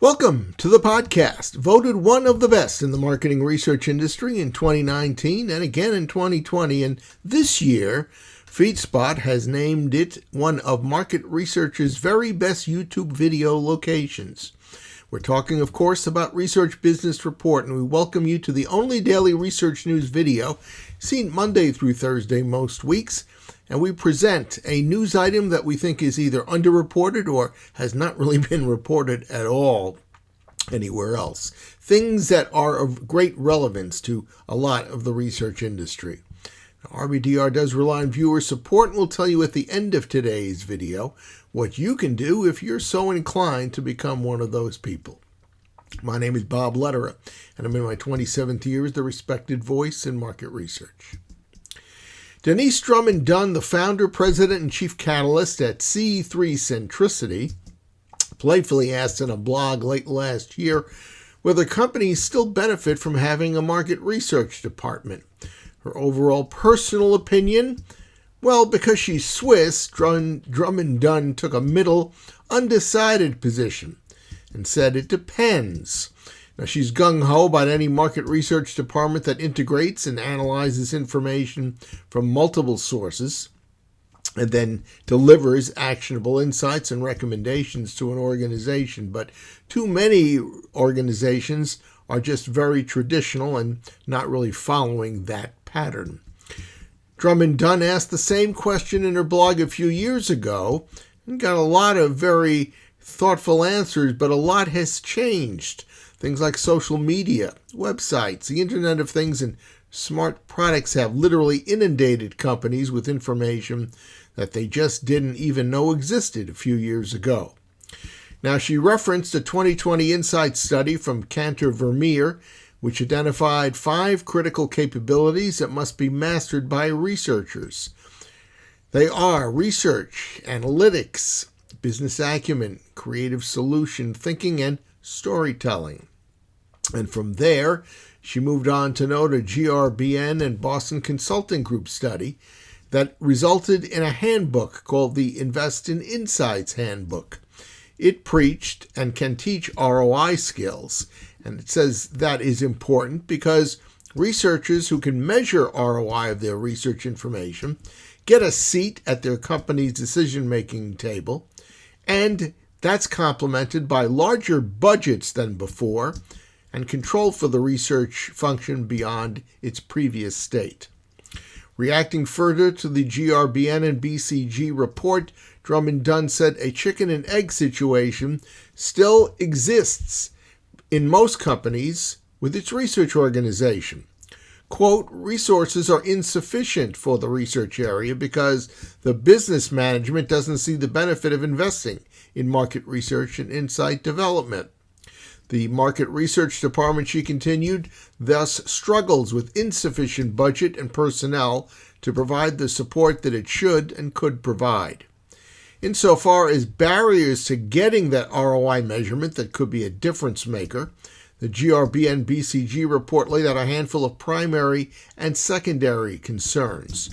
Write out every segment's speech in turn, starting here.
Welcome to the podcast, voted one of the best in the marketing research industry in 2019 and again in 2020. And this year, FeedSpot has named it one of market research's very best YouTube video locations. We're talking, of course, about Research Business Report, and we welcome you to the only daily research news video seen Monday through Thursday most weeks. And we present a news item that we think is either underreported or has not really been reported at all anywhere else. Things that are of great relevance to a lot of the research industry. Now, RBDR does rely on viewer support, and we'll tell you at the end of today's video what you can do if you're so inclined to become one of those people. My name is Bob Lederer, and I'm in my 27th year as the respected voice in market research. Denyse Drummond-Dunn, the founder, president, and chief catalyst at C3 Centricity, playfully asked in a blog late last year whether companies still benefit from having a market research department. Her overall personal opinion? Well, because she's Swiss, Drummond-Dunn took a middle, undecided position and said it depends. Now, she's gung-ho about any market research department that integrates and analyzes information from multiple sources and then delivers actionable insights and recommendations to an organization. But too many organizations are just very traditional and not really following that pattern. Drummond-Dunn asked the same question in her blog a few years ago and got a lot of very thoughtful answers, but a lot has changed. Things like social media, websites, the Internet of Things, and smart products have literally inundated companies with information that they just didn't even know existed a few years ago. Now, she referenced a 2020 Insight study from Cantor Vermeer, which identified 5 critical capabilities that must be mastered by researchers. They are research, analytics, business acumen, creative solution thinking, and storytelling. And from there, she moved on to note a GRBN and Boston Consulting Group study that resulted in a handbook called the Invest in Insights Handbook. It preached and can teach ROI skills, and it says that is important because researchers who can measure ROI of their research information get a seat at their company's decision-making table, and that's complemented by larger budgets than before and control for the research function beyond its previous state. Reacting further to the GRBN and BCG report, Drummond-Dunn said a chicken and egg situation still exists in most companies with its research organization. Quote, resources are insufficient for the research area because the business management doesn't see the benefit of investing in market research and insight development. The market research department, she continued, thus struggles with insufficient budget and personnel to provide the support that it should and could provide. Insofar as barriers to getting that ROI measurement that could be a difference maker, the GRBN BCG report laid out a handful of primary and secondary concerns.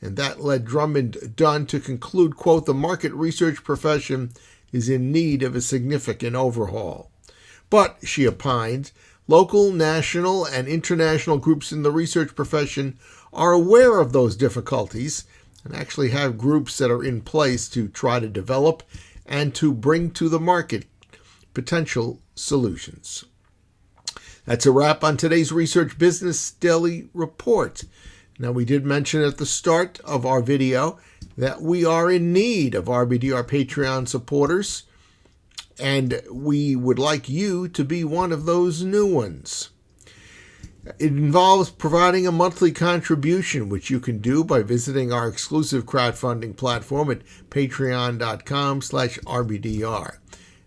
And that led Drummond-Dunn to conclude, quote, the market research profession is in need of a significant overhaul. But, she opined, local, national, and international groups in the research profession are aware of those difficulties and actually have groups that are in place to try to develop and to bring to the market potential solutions. That's a wrap on today's Research Business Daily Report. Now, we did mention at the start of our video that we are in need of RBDR Patreon supporters, and we would like you to be one of those new ones. It involves providing a monthly contribution, which you can do by visiting our exclusive crowdfunding platform at patreon.com/RBDR.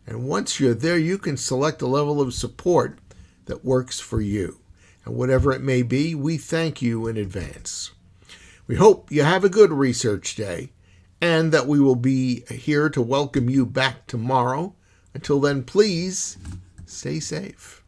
And once you're there, you can select a level of support that works for you. And whatever it may be, we thank you in advance. We hope you have a good research day and that we will be here to welcome you back tomorrow. Until then, please stay safe.